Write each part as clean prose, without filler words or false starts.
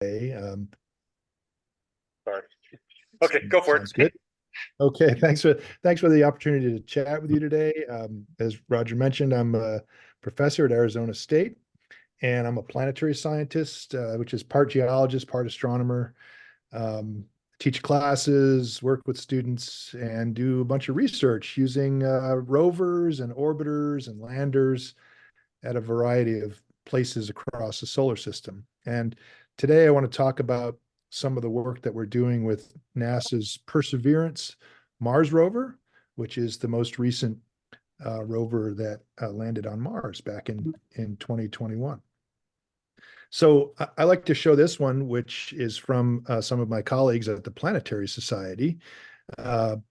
Um, Sorry. Okay, go for Sounds it. good. Okay, thanks for the opportunity to chat with you today. As Roger mentioned, I'm a professor at Arizona State, and I'm a planetary scientist, which is part geologist, part astronomer. Um, Teach classes, work with students, and do a bunch of research using rovers and orbiters and landers at a variety of places across the solar system. And today I want to talk about some of the work that we're doing with NASA's Perseverance Mars rover, which is the most recent rover that landed on Mars back in 2021. So I like to show this one, which is from some of my colleagues at the Planetary Society,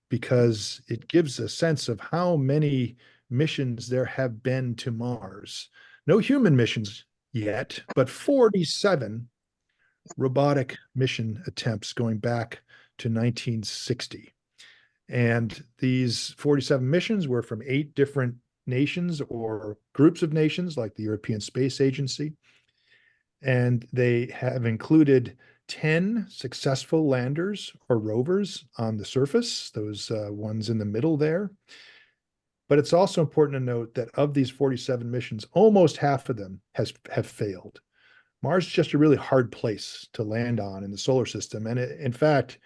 because it gives a sense of how many missions there have been to Mars. No human missions yet, but 47 robotic mission attempts going back to 1960. And these 47 missions were from 8 different nations or groups of nations, like the European Space Agency. And they have included 10 successful landers or rovers on the surface, those ones in the middle there. But it's also important to note that of these 47 missions, almost half of them have failed. Mars is just a really hard place to land on in the solar system. And in fact,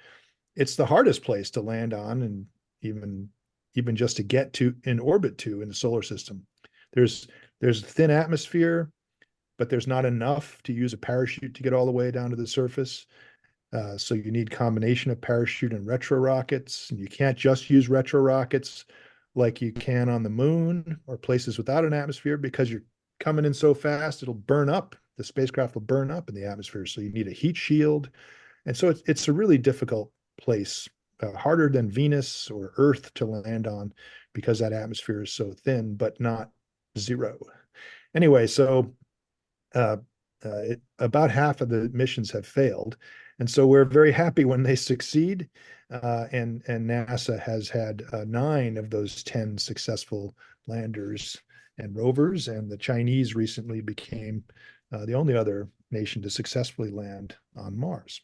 it's the hardest place to land on and even just to get to in orbit to in the solar system. There's there's a thin atmosphere, but there's not enough to use a parachute to get all the way down to the surface. So you need combination of parachute and retro rockets. And you can't just use retro rockets like you can on the moon or places without an atmosphere because you're coming in so fast, it'll burn up. The spacecraft will burn up in the atmosphere. So you need a heat shield. And so it's a really difficult place, harder than Venus or Earth to land on because that atmosphere is so thin, but not zero. Anyway, so uh, about half of the missions have failed. And so we're very happy when they succeed. And NASA has had 9 of those 10 successful landers and rovers. And the Chinese recently became the only other nation to successfully land on Mars.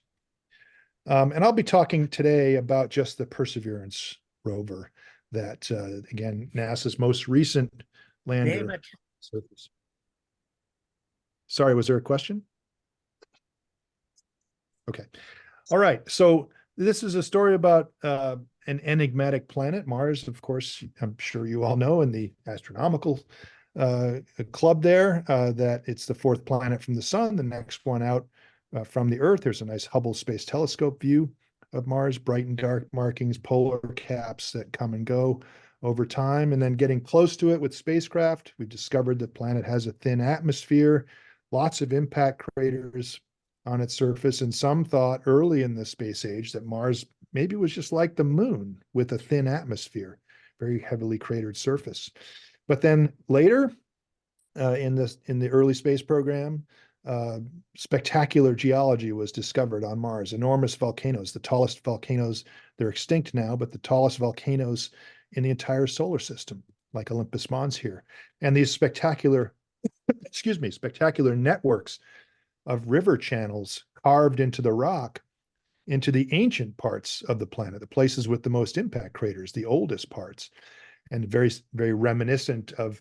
And I'll be talking today about just the Perseverance rover that, again, NASA's most recent Name lander it. surface. Sorry, was there a question? Okay. All right. So this is a story about an enigmatic planet, Mars, of course, I'm sure you all know in the astronomical club there that it's the 4th planet from the sun, the next one out from the Earth. There's a nice Hubble Space Telescope view of Mars, bright and dark markings, polar caps that come and go over time. And then getting close to it with spacecraft, we've discovered the planet has a thin atmosphere, lots of impact craters on its surface. And some thought early in the space age that Mars maybe was just like the moon with a thin atmosphere, very heavily cratered surface. But then later in the early space program, uh, spectacular geology was discovered on Mars. Enormous volcanoes, the tallest volcanoes, they're extinct now, but the tallest volcanoes in the entire solar system, like Olympus Mons here. And these spectacular, excuse me, spectacular networks of river channels carved into the rock into the ancient parts of the planet, the places with the most impact craters, the oldest parts, and very reminiscent of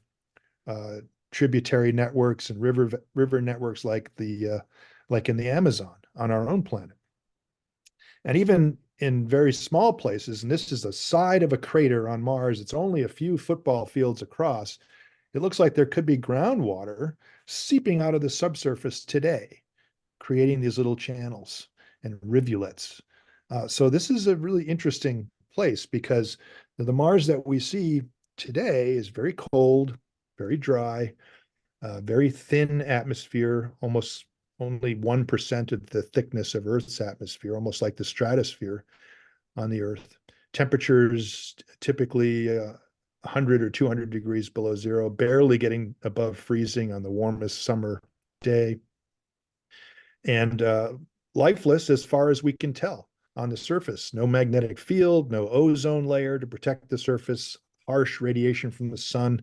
uh, tributary networks and river networks like in the Amazon on our own planet. And even in very small places, and this is the side of a crater on Mars, it's only a few football fields across. It looks like there could be groundwater seeping out of the subsurface today, creating these little channels and rivulets. So this is a really interesting place because the Mars that we see today is very cold, very dry, very thin atmosphere, almost only 1% of the thickness of Earth's atmosphere, almost like the stratosphere on the Earth. Temperatures typically 100 or 200 degrees below zero, barely getting above freezing on the warmest summer day, and lifeless as far as we can tell on the surface. No magnetic field, no ozone layer to protect the surface, harsh radiation from the sun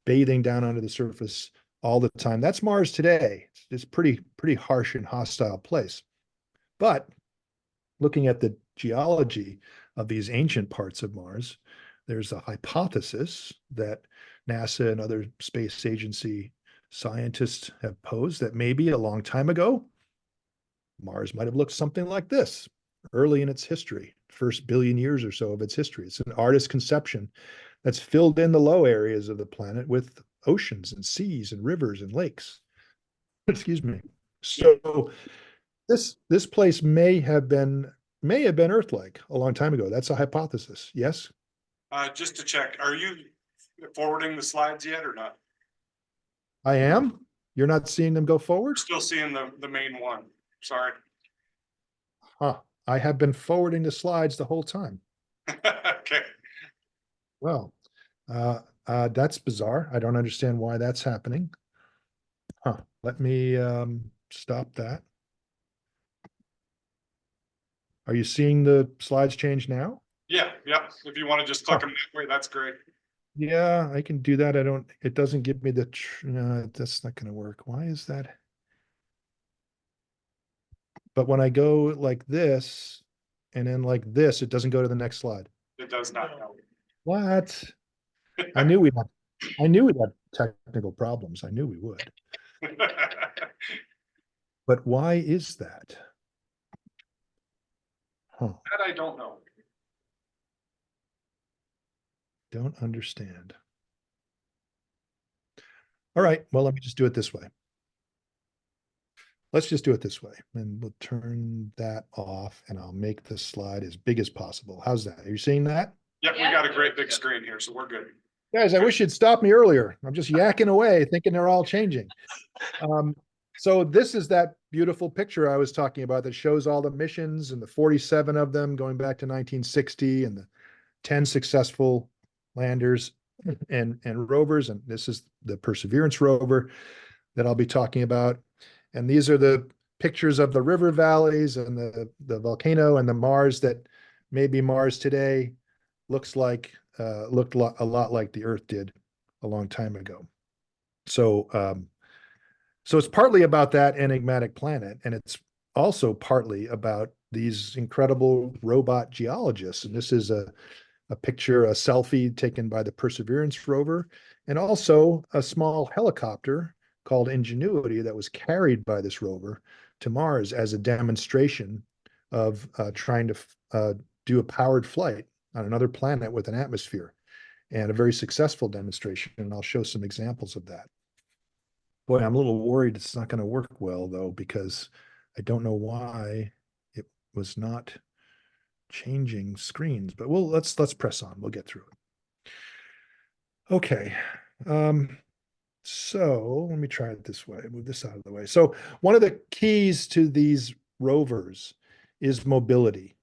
bathing down onto the surface all the time. That's Mars today. It's pretty harsh and hostile place. But looking at the geology of these ancient parts of Mars, there's a hypothesis that NASA and other space agency scientists have posed that maybe a long time ago, Mars might have looked something like this early in its history, first billion years or so of its history. It's an artist's conception that's filled in the low areas of the planet with oceans and seas and rivers and lakes. Excuse me. So this place may have been Earth-like a long time ago. That's a hypothesis. Yes, Just to check, are you forwarding the slides yet or not? I am. You're not seeing them go forward? Still seeing the main one. Sorry. Huh. I have been forwarding the slides the whole time. Okay. Well, that's bizarre. I don't understand why that's happening. Huh. Let me stop that. Are you seeing the slides change now? Yeah, yeah. If you want to just click them that way, that's great. Yeah, I can do that. It doesn't give me the, that's not going to work. Why is that? But when I go like this and then like this, it doesn't go to the next slide. It does not know. What? I knew we'd have technical problems. I knew we would. But why is that? Huh. That I don't know. Don't understand. All right, well, let me just do it this way. Let's just do it this way, and we'll turn that off, and I'll make the slide as big as possible. How's that? Are you seeing that? Yep, we got a great big screen here, so we're good. Guys, I wish you'd stop me earlier. I'm just yakking away, thinking they're all changing. So this is that beautiful picture I was talking about that shows all the missions and the 47 of them going back to 1960 and the 10 successful landers and rovers. And this is the Perseverance rover that I'll be talking about. And these are the pictures of the river valleys and the volcano and the Mars that maybe Mars today looked a lot like the Earth did a long time ago. So so it's partly about that enigmatic planet, and it's also partly about these incredible robot geologists. And this is a picture, a selfie taken by the Perseverance rover, and also a small helicopter called Ingenuity that was carried by this rover to Mars as a demonstration of trying to do a powered flight on another planet with an atmosphere, and a very successful demonstration. And I'll show some examples of that. Boy, I'm a little worried it's not going to work well, though, because I don't know why it was not changing screens. But let's press on. We'll get through it. Okay. So let me try it this way. Move this out of the way. So one of the keys to these rovers is mobility,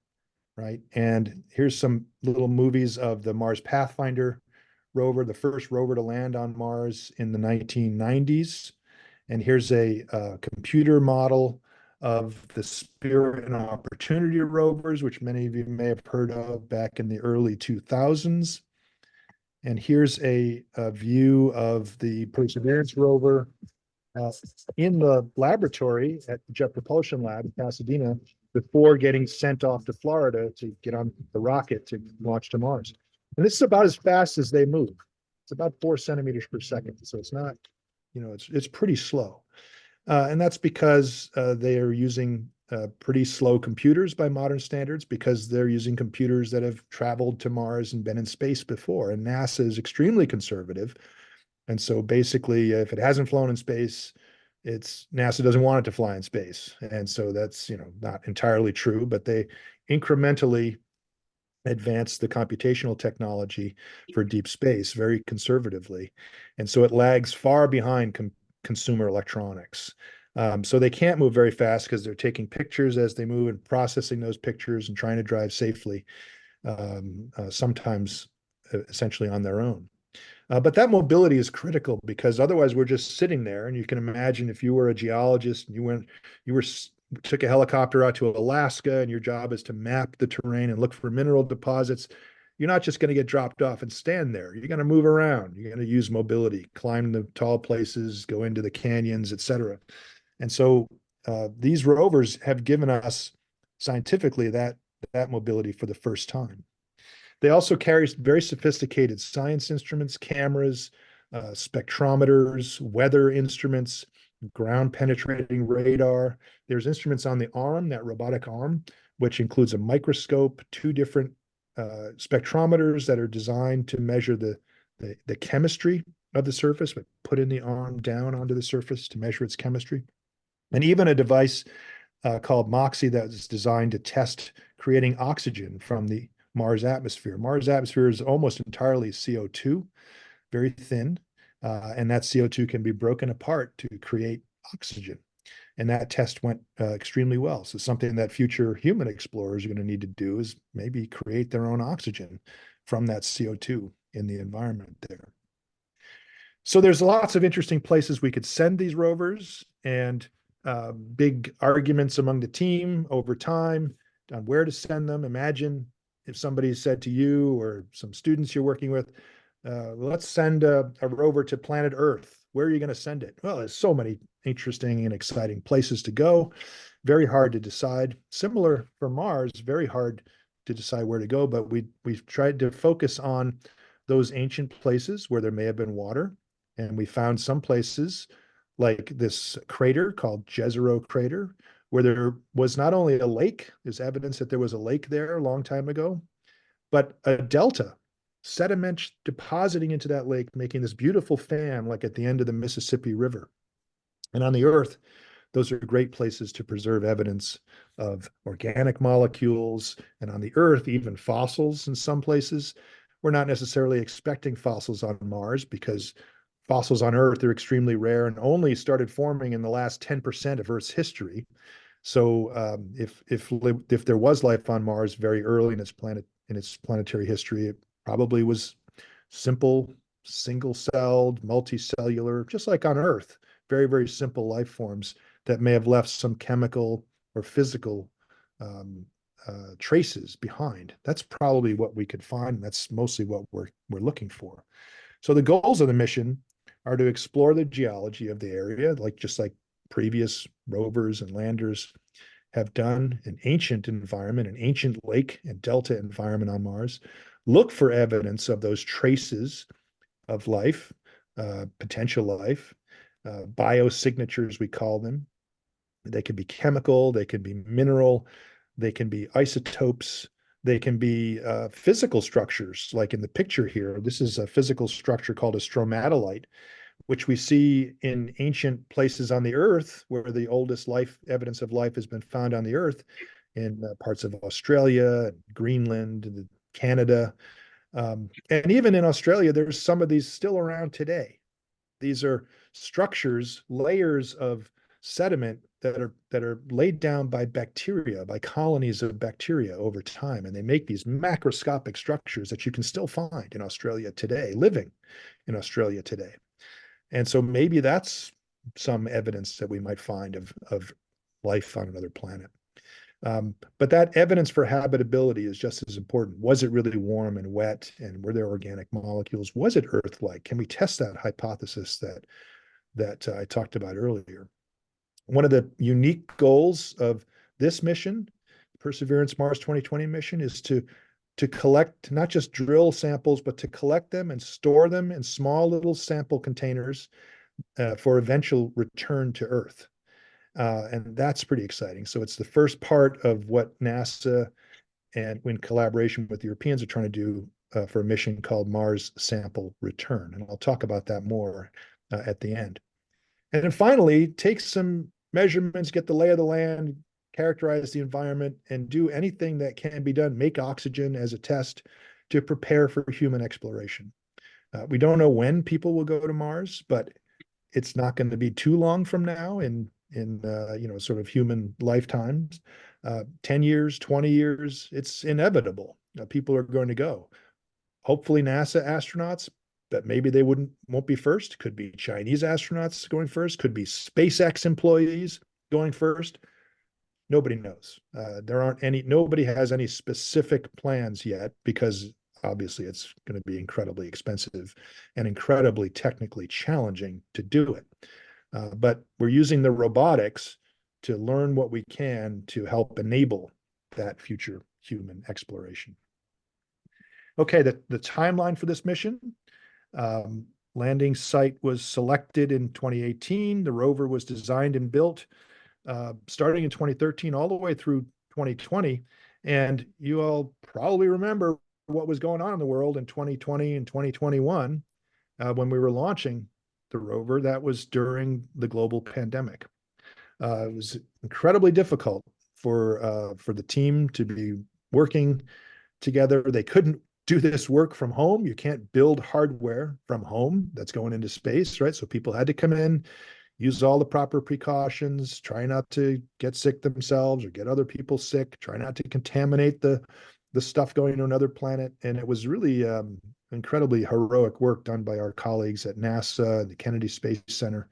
right? And here's some little movies of the Mars Pathfinder rover, the first rover to land on Mars in the 1990s. And here's a computer model of the Spirit and Opportunity rovers, which many of you may have heard of back in the early 2000s. And here's a view of the Perseverance rover in the laboratory at the Jet Propulsion Lab in Pasadena before getting sent off to Florida to get on the rocket to launch to Mars. And this is about as fast as they move. It's about 4 centimeters per second. So it's not, it's pretty slow. And that's because they are using pretty slow computers by modern standards, because they're using computers that have traveled to Mars and been in space before. And NASA is extremely conservative. And so basically, if it hasn't flown in space, NASA doesn't want it to fly in space. And so that's, not entirely true, but they incrementally advance the computational technology for deep space very conservatively. And so it lags far behind consumer electronics. So they can't move very fast because they're taking pictures as they move and processing those pictures and trying to drive safely, sometimes essentially on their own. But that mobility is critical, because otherwise we're just sitting there. And you can imagine if you were a geologist and you took a helicopter out to Alaska, and your job is to map the terrain and look for mineral deposits. You're not just going to get dropped off and stand there. You're going to move around. You're going to use mobility, climb the tall places, go into the canyons, etc. And so these rovers have given us scientifically that mobility for the first time. They also carry very sophisticated science instruments, cameras, spectrometers, weather instruments, ground penetrating radar. There's instruments on the arm, that robotic arm, which includes a microscope, two different spectrometers that are designed to measure the chemistry of the surface, but putting the arm down onto the surface to measure its chemistry. And even a device called MOXIE that is designed to test creating oxygen from the Mars atmosphere. Mars atmosphere is almost entirely CO2, very thin, and that CO2 can be broken apart to create oxygen. And that test went extremely well. So something that future human explorers are going to need to do is maybe create their own oxygen from that CO2 in the environment there. So there's lots of interesting places we could send these rovers, and big arguments among the team over time on where to send them. Imagine if somebody said to you or some students you're working with, let's send a rover to planet Earth. Where are you going to send it? Well, there's so many interesting and exciting places to go. Very hard to decide. Similar for Mars, very hard to decide where to go, but we've tried to focus on those ancient places where there may have been water. And we found some places like this crater called Jezero Crater, where there was not only a lake, there's evidence that there was a lake there a long time ago, but a delta, sediment depositing into that lake, making this beautiful fan like at the end of the Mississippi River. And on the Earth, those are great places to preserve evidence of organic molecules. And on the Earth, even fossils in some places. We're not necessarily expecting fossils on Mars because fossils on Earth are extremely rare and only started forming in the last 10% of Earth's history. So if there was life on Mars very early in its planetary history, it probably was simple, single-celled, multicellular, just like on Earth. Very, very simple life forms that may have left some chemical or physical traces behind. That's probably what we could find. That's mostly what we're looking for. So the goals of the mission are to explore the geology of the area, just like previous rovers and landers have done, an ancient environment, an ancient lake and delta environment on Mars. Look for evidence of those traces of life, potential life, biosignatures, we call them. They can be chemical, they can be mineral, they can be isotopes, they can be physical structures, like in the picture here. This is a physical structure called a stromatolite, which we see in ancient places on the Earth, where the oldest evidence of life has been found on the Earth, in parts of Australia, Greenland, and Canada. And even in Australia, there's some of these still around today. These are structures, layers of sediment that are laid down by bacteria, by colonies of bacteria over time. And they make these macroscopic structures that you can still find in Australia today, living in Australia today. And so maybe that's some evidence that we might find of life on another planet. But that evidence for habitability is just as important. Was it really warm and wet? And were there organic molecules? Was it Earth-like? Can we test that hypothesis that I talked about earlier? One of the unique goals of this mission, Perseverance Mars 2020 mission, is to collect, not just drill samples, but to collect them and store them in small little sample containers for eventual return to Earth. And that's pretty exciting. So it's the first part of what NASA and in collaboration with the Europeans are trying to do for a mission called Mars Sample Return. And I'll talk about that more at the end. And then finally, take some measurements, get the lay of the land, characterize the environment, and do anything that can be done. Make oxygen as a test to prepare for human exploration. We don't know when people will go to Mars, but it's not going to be too long from now in sort of human lifetimes. 10 years, 20 years, it's inevitable. People are going to go. Hopefully NASA astronauts, but maybe they won't be first. Could be Chinese astronauts going first. Could be SpaceX employees going first. Nobody knows. Nobody has any specific plans yet, because obviously it's going to be incredibly expensive and incredibly technically challenging to do it. But we're using the robotics to learn what we can to help enable that future human exploration. Okay, the timeline for this mission. Landing site was selected in 2018. The rover was designed and built starting in 2013 all the way through 2020. And you all probably remember what was going on in the world in 2020 and 2021 when we were launching the rover. That was during the global pandemic. It was incredibly difficult for the team to be working together. They couldn't do this work from home. You can't build hardware from home that's going into space, right? So people had to come in, use all the proper precautions, try not to get sick themselves or get other people sick, try not to contaminate the stuff going to another planet. And it was really incredibly heroic work done by our colleagues at NASA, the Kennedy Space Center,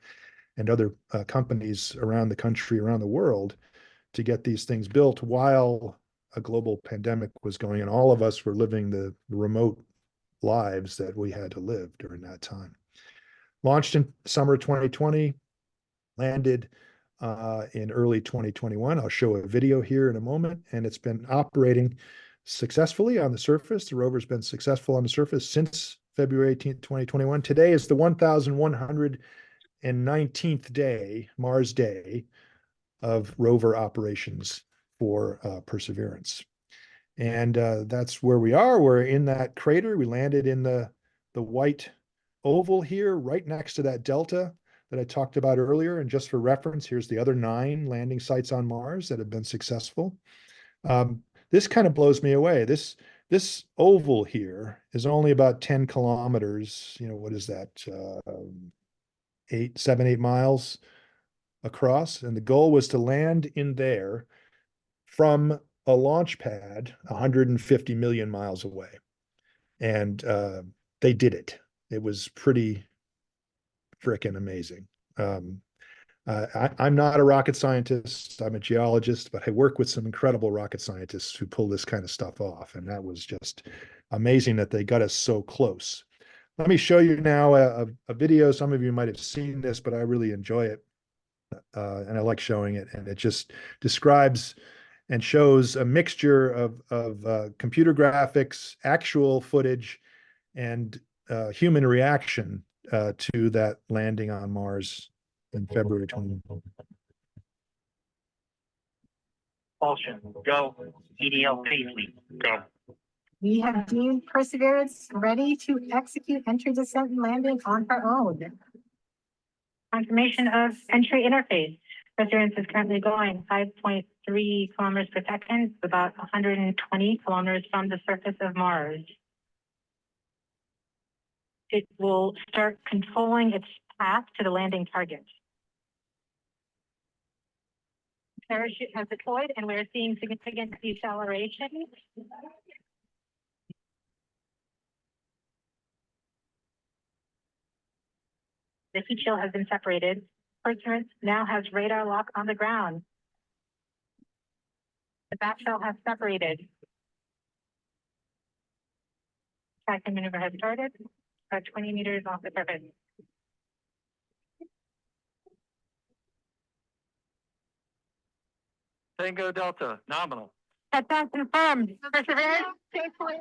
and other companies around the country, around the world, to get these things built while a global pandemic was going, and all of us were living the remote lives that we had to live during that time. Launched in summer 2020, landed in early 2021. I'll show a video here in a moment, and it's been operating successfully on the surface. The rover's been successful on the surface since February 18th, 2021. Today is the 1,119th day, Mars Day, of rover operations for Perseverance. And that's where we are. We're in that crater. We landed in the white oval here, right next to that delta that I talked about earlier. And just for reference, here's the other 9 landing sites on Mars that have been successful. This kind of blows me away. This oval here is only about 10 kilometers. You know, what is that? 7, 8 miles across. And the goal was to land in there from a launch pad 150 million miles away. And they did it. It was pretty frickin' amazing. I'm not a rocket scientist. I'm a geologist, but I work with some incredible rocket scientists who pull this kind of stuff off. And that was just amazing that they got us so close. Let me show you now a video. Some of you might have seen this, but I really enjoy it. And I like showing it. And it just describes and shows a mixture of computer graphics, actual footage, and human reaction to that landing on Mars in February 20. Propulsion, go. EDL safely, go. We have deemed Perseverance ready to execute entry, descent, and landing on her own. Confirmation of entry interface. Perseverance is currently going 5.3 kilometers per second, about 120 kilometers from the surface of Mars. It will start controlling its path to the landing target. Parachute has deployed, and we're seeing significant deceleration. The heat shield has been separated. Perseverance now has radar lock on the ground. The back shell has separated. Tracking maneuver has started, about 20 meters off the surface. Tango Delta, nominal. Touchdown confirmed. Perseverance Safely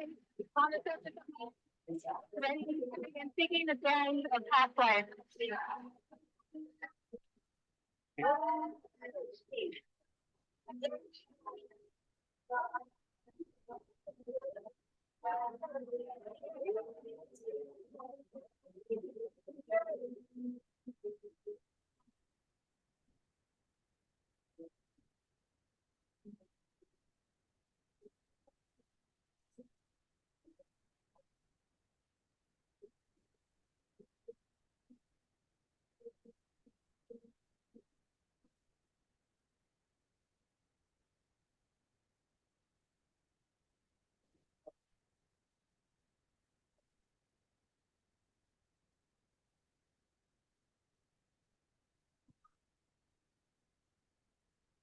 on the surface of Mars. Ready to begin seeking the bearings of pathway.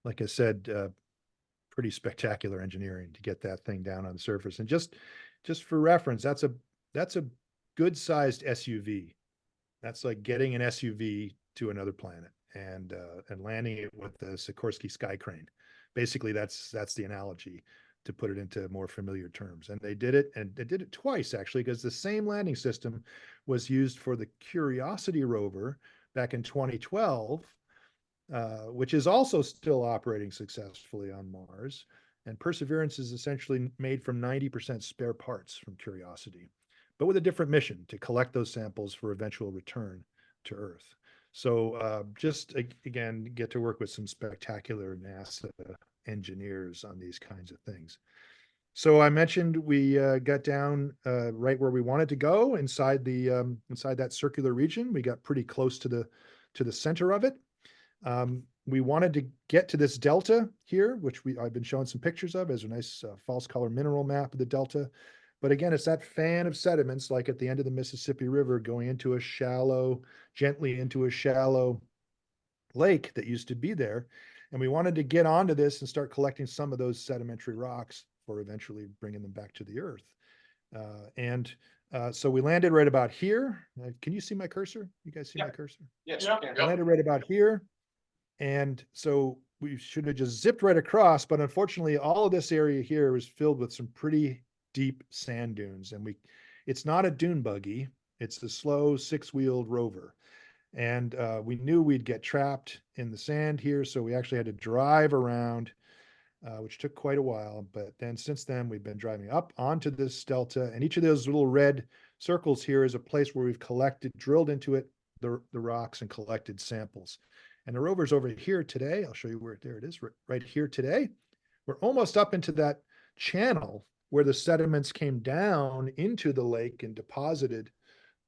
Like I said, pretty spectacular engineering to get that thing down on the surface. And just for reference, that's a good sized SUV. That's like getting an SUV to another planet and landing it with the Sikorsky Sky Crane basically that's the analogy to put it into more familiar terms. And they did it, and they did it twice actually, because the same landing system was used for the Curiosity rover back in 2012, which is also still operating successfully on Mars. And Perseverance is essentially made from 90% spare parts from Curiosity, but with a different mission to collect those samples for eventual return to Earth. So just again, get to work with some spectacular NASA engineers on these kinds of things. So I mentioned we got down right where we wanted to go inside that circular region. We got pretty close to the center of it. We wanted to get to this delta here, which I've been showing some pictures of as a nice false color mineral map of the delta. But again, it's that fan of sediments, like at the end of the Mississippi River, going gently into a shallow lake that used to be there. And we wanted to get onto this and start collecting some of those sedimentary rocks for eventually bringing them back to the Earth. So we landed right about here. Can you see my cursor? You guys see my cursor? Yes. I landed right about here. And so we should have just zipped right across, but unfortunately all of this area here was filled with some pretty deep sand dunes. And it's not a dune buggy, it's the slow 6-wheeled rover. And we knew we'd get trapped in the sand here, so we actually had to drive around, which took quite a while. But then since then, we've been driving up onto this delta, and each of those little red circles here is a place where we've drilled into it, the rocks, and collected samples. And the rover's over here today. I'll show you there it is, right here today. We're almost up into that channel where the sediments came down into the lake and deposited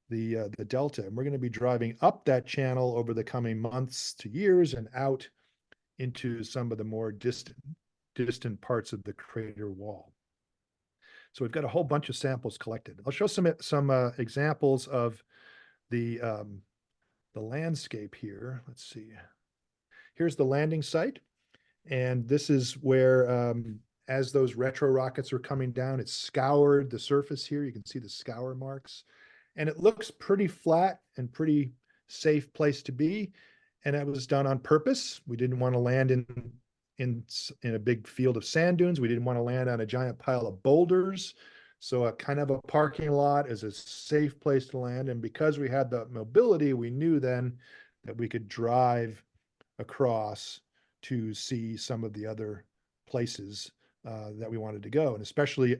the delta. And we're going to be driving up that channel over the coming months to years and out into some of the more distant parts of the crater wall. So we've got a whole bunch of samples collected. I'll show some examples of the landscape here. Let's see. Here's the landing site. And this is where, as those retro rockets are coming down, it scoured the surface here. You can see the scour marks. And it looks pretty flat and pretty safe place to be. And it was done on purpose. We didn't want to land in a big field of sand dunes. We didn't want to land on a giant pile of boulders. So a kind of a parking lot is a safe place to land. And because we had the mobility, we knew then that we could drive across to see some of the other places that we wanted to go. And especially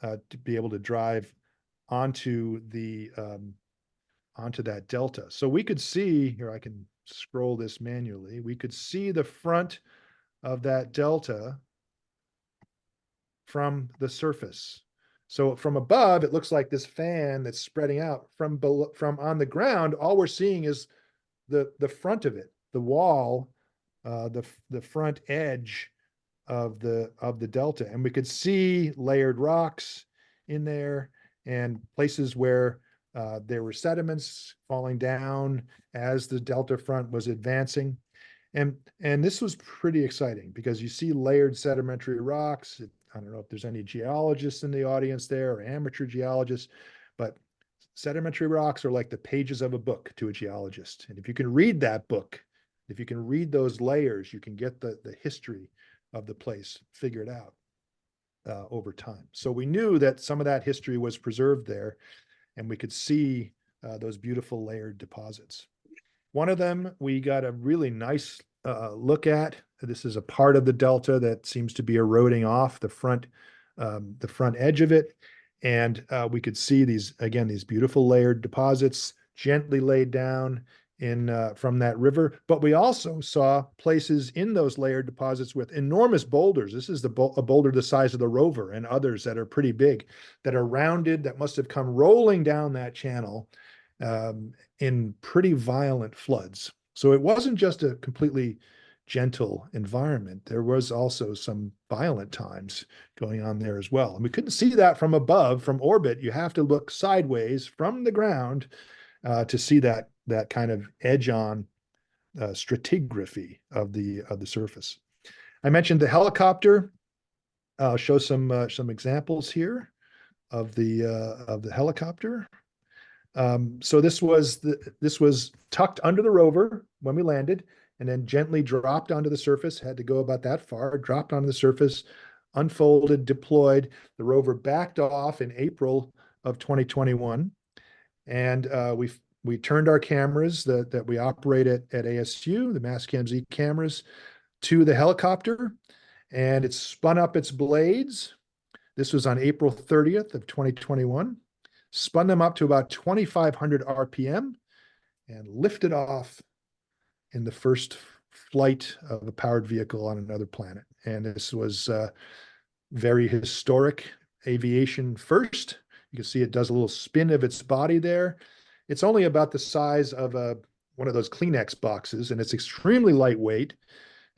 to be able to drive onto that delta. So we could see, here I can scroll this manually, we could see the front of that delta from the surface. So from above, it looks like this fan that's spreading out. From on the ground, all we're seeing is the front of it, the wall, the front edge of the delta. And we could see layered rocks in there and places where there were sediments falling down as the delta front was advancing. And this was pretty exciting because you see layered sedimentary rocks. I don't know if there's any geologists in the audience there or amateur geologists, but sedimentary rocks are like the pages of a book to a geologist. And if you can read that book, if you can read those layers, you can get the history of the place figured out over time. So we knew that some of that history was preserved there, and we could see those beautiful layered deposits. One of them we got a really nice look at. This is a part of the delta that seems to be eroding off the front edge of it. And we could see these beautiful layered deposits gently laid down from that river. But we also saw places in those layered deposits with enormous boulders. This is a boulder the size of the Rover and others that are pretty big, that are rounded, that must have come rolling down that channel in pretty violent floods. So it wasn't just a completely gentle environment. There was also some violent times going on there as well. And we couldn't see that from above, from orbit. You have to look sideways from the ground to see that kind of edge-on stratigraphy of the surface. I mentioned the helicopter. I'll show some examples here of the helicopter. So this was tucked under the rover when we landed, and then gently dropped onto the surface, had to go about that far, dropped onto the surface, unfolded, deployed. The rover backed off in April of 2021. And we turned our cameras that we operate at ASU, the Mastcam Z cameras, to the helicopter, and it spun up its blades. This was on April 30th of 2021. Spun them up to about 2,500 RPM and lifted off in the first flight of a powered vehicle on another planet. And this was very historic aviation first. You can see it does a little spin of its body there. It's only about the size of one of those Kleenex boxes, and it's extremely lightweight.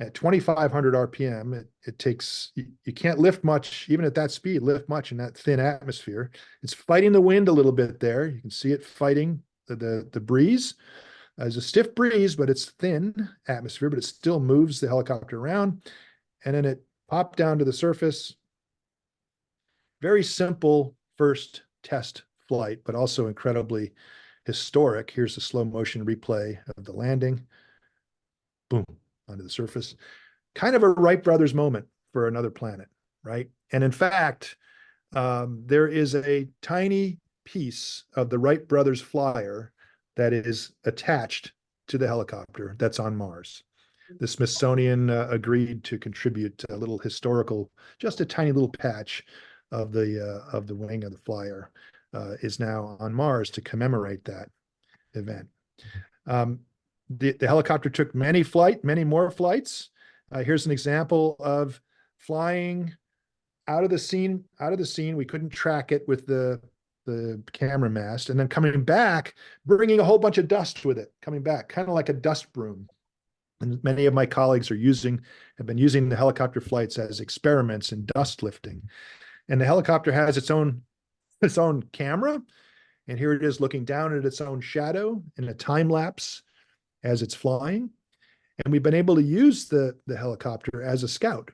At 2,500 RPM, it takes, you can't lift much, even at that speed, lift much in that thin atmosphere. It's fighting the wind a little bit there. You can see it fighting the breeze. There's a stiff breeze, but it's thin atmosphere, but it still moves the helicopter around. And then it popped down to the surface. Very simple first test flight, but also incredibly historic. Here's the slow motion replay of the landing. Boom, onto the surface. Kind of a Wright brothers moment for another planet, right? And in fact, there is a tiny piece of the Wright brothers flyer that is attached to the helicopter that's on Mars. The Smithsonian agreed to contribute a little historical, just a tiny little patch of the wing of the flyer is now on Mars to commemorate that event. The helicopter took many more flights. Here's an example of flying out of the scene. We couldn't track it with the camera mast, and then coming back, bringing a whole bunch of dust with it, coming back, kind of like a dust broom. And many of my colleagues have been using the helicopter flights as experiments in dust lifting. And the helicopter has its own camera, and here it is looking down at its own shadow in a time lapse as it's flying. And we've been able to use the helicopter as a scout.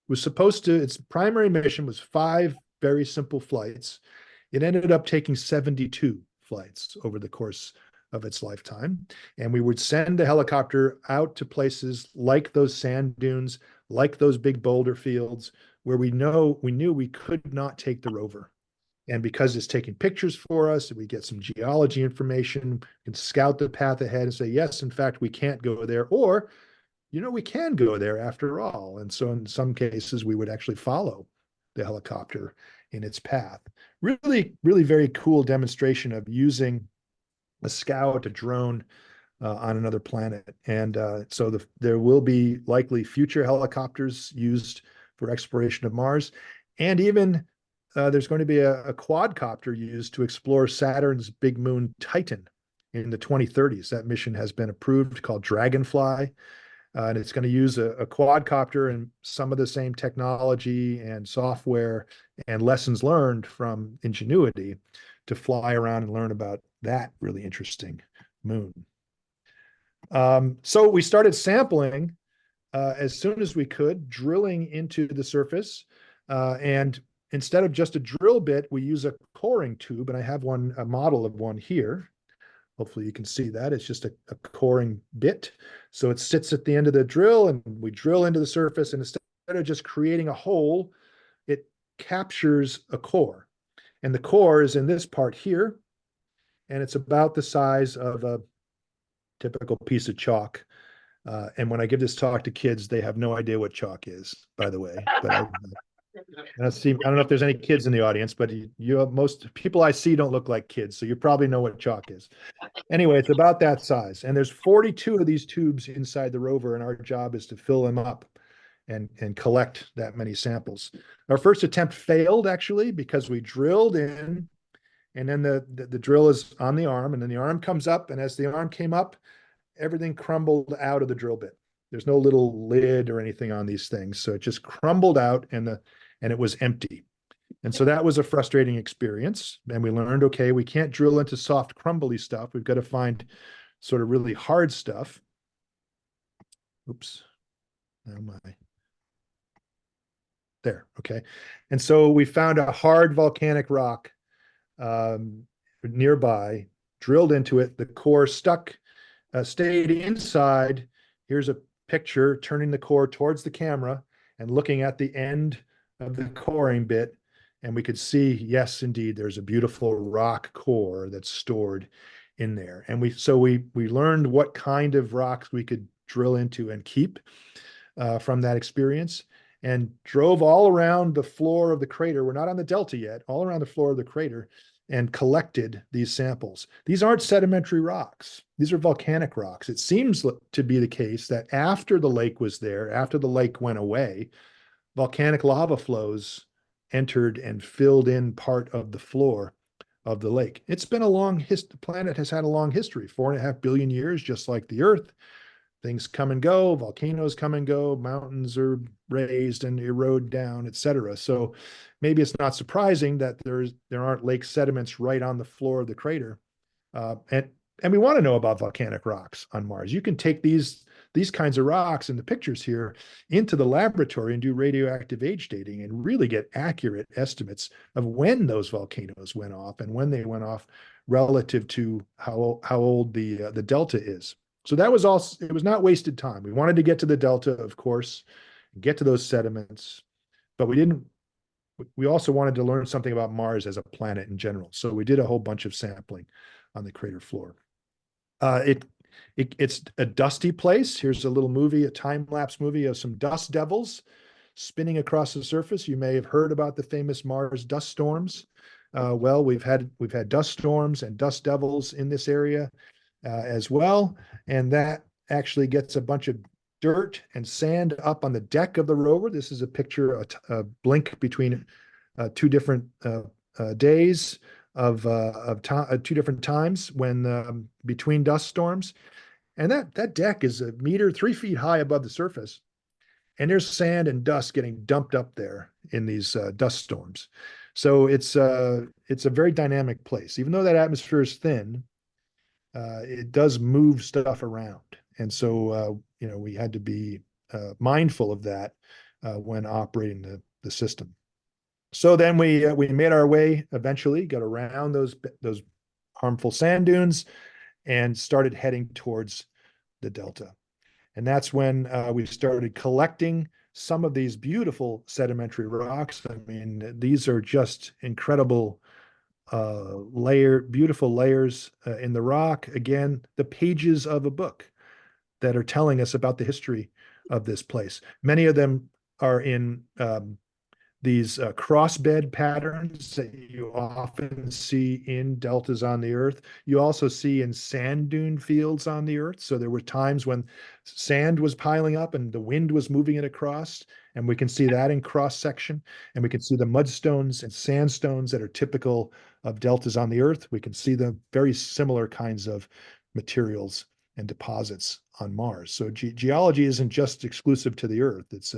Its primary mission was 5 very simple flights. It ended up taking 72 flights over the course of its lifetime. And we would send the helicopter out to places like those sand dunes, like those big boulder fields, where we knew we could not take the rover. And because it's taking pictures for us, we get some geology information, we can scout the path ahead and say, yes, in fact, we can't go there, or, we can go there after all. And so in some cases, we would actually follow the helicopter in its path. Really, really very cool demonstration of using a scout, a drone on another planet. And so there will be likely future helicopters used for exploration of Mars. And even there's going to be a quadcopter used to explore Saturn's big moon Titan in the 2030s. That mission has been approved, called Dragonfly. And it's going to use a quadcopter and some of the same technology and software and lessons learned from Ingenuity to fly around and learn about that really interesting moon. So we started sampling as soon as we could, drilling into the surface. And instead of just a drill bit, we use a coring tube, and I have a model of one here. Hopefully you can see that. It's just a coring bit. So it sits at the end of the drill, and we drill into the surface, and instead of just creating a hole, it captures a core. And the core is in this part here, and it's about the size of a typical piece of chalk. And when I give this talk to kids, they have no idea what chalk is, by the way. But I don't know if there's any kids in the audience, but most people I see don't look like kids, so you probably know what chalk is. Anyway, it's about that size, and there's 42 of these tubes inside the rover, and our job is to fill them up and collect that many samples. Our first attempt failed, actually, because we drilled in, and then the drill is on the arm, and then the arm comes up, and as the arm came up, everything crumbled out of the drill bit. There's no little lid or anything on these things, so it just crumbled out, and it was empty. And so that was a frustrating experience. And we learned, okay, we can't drill into soft, crumbly stuff. We've got to find sort of really hard stuff. Oops. Oh my. There, okay. And so we found a hard volcanic rock nearby, drilled into it. The core stayed inside here's a picture turning the core towards the camera and looking at the end of the coring bit. And we could see, yes, indeed, there's a beautiful rock core that's stored in there. And we learned what kind of rocks we could drill into and keep from that experience, and drove all around the floor of the crater. We're not on the delta yet, all around the floor of the crater, and collected these samples. These aren't sedimentary rocks. These are volcanic rocks. It seems to be the case that after the lake was there, after the lake went away, volcanic lava flows entered and filled in part of the floor of the lake. It's been a long history. The planet has had a long history, 4.5 billion years, just like the Earth. Things come and go, volcanoes come and go, mountains are raised and erode down, etc. So maybe it's not surprising that there aren't lake sediments right on the floor of the crater. And we want to know about volcanic rocks on Mars. You can take these kinds of rocks in the pictures here into the laboratory and do radioactive age dating and really get accurate estimates of when those volcanoes went off and when they went off relative to how old the delta is. So that was also, it was not wasted time. We wanted to get to the delta, of course, get to those sediments, but we also wanted to learn something about Mars as a planet in general. So we did a whole bunch of sampling on the crater floor. It's a dusty place. Here's a little movie, a time-lapse movie of some dust devils spinning across the surface. You may have heard about the famous Mars dust storms. Well, we've had dust storms and dust devils in this area as well. And that actually gets a bunch of dirt and sand up on the deck of the rover. This is a picture, a blink between two different days of two different times when between dust storms. And that deck is 3 feet high above the surface. And there's sand and dust getting dumped up there in these dust storms. So it's a very dynamic place. Even though that atmosphere is thin, it does move stuff around. And so, we had to be mindful of that when operating the system. So then we made our way, eventually got around those harmful sand dunes and started heading towards the delta. And that's when we started collecting some of these beautiful sedimentary rocks. I mean, these are just incredible beautiful layers in the rock. Again, the pages of a book that are telling us about the history of this place. Many of them are in these crossbed patterns that you often see in deltas on the Earth. You also see in sand dune fields on the Earth. So there were times when sand was piling up and the wind was moving it across, and we can see that in cross section. And we can see the mudstones and sandstones that are typical of deltas on the Earth. We can see the very similar kinds of materials and deposits on Mars. So geology isn't just exclusive to the Earth. It's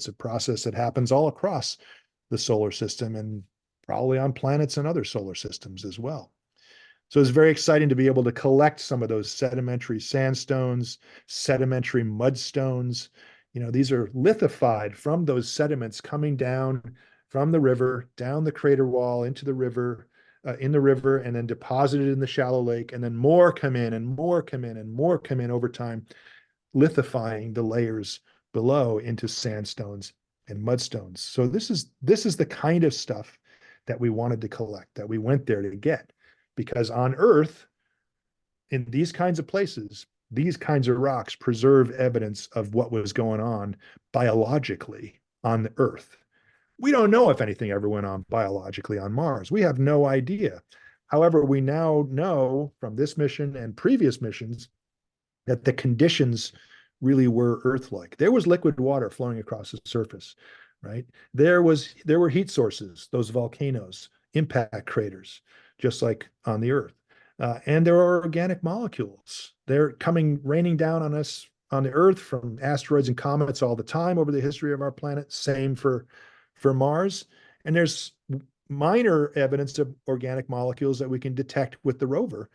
a process that happens all across the solar system and probably on planets and other solar systems as well. So it's very exciting to be able to collect some of those sedimentary sandstones, sedimentary mudstones. These are lithified from those sediments coming down from the river, down the crater wall into the river, in the river, and then deposited in the shallow lake. And then more come in and more come in and more come in over time, lithifying the layers below into sandstones and mudstones. So this is the kind of stuff that we wanted to collect, that we went there to get, because on Earth, in these kinds of places, these kinds of rocks preserve evidence of what was going on biologically on the Earth. We don't know if anything ever went on biologically on Mars. We have no idea. However, we now know from this mission and previous missions that the conditions really were Earth-like. There was liquid water flowing across the surface, right? There were heat sources, those volcanoes, impact craters, just like on the Earth. And there are organic molecules. They're raining down on us on the Earth from asteroids and comets all the time over the history of our planet. Same for Mars. And there's minor evidence of organic molecules that we can detect with the rover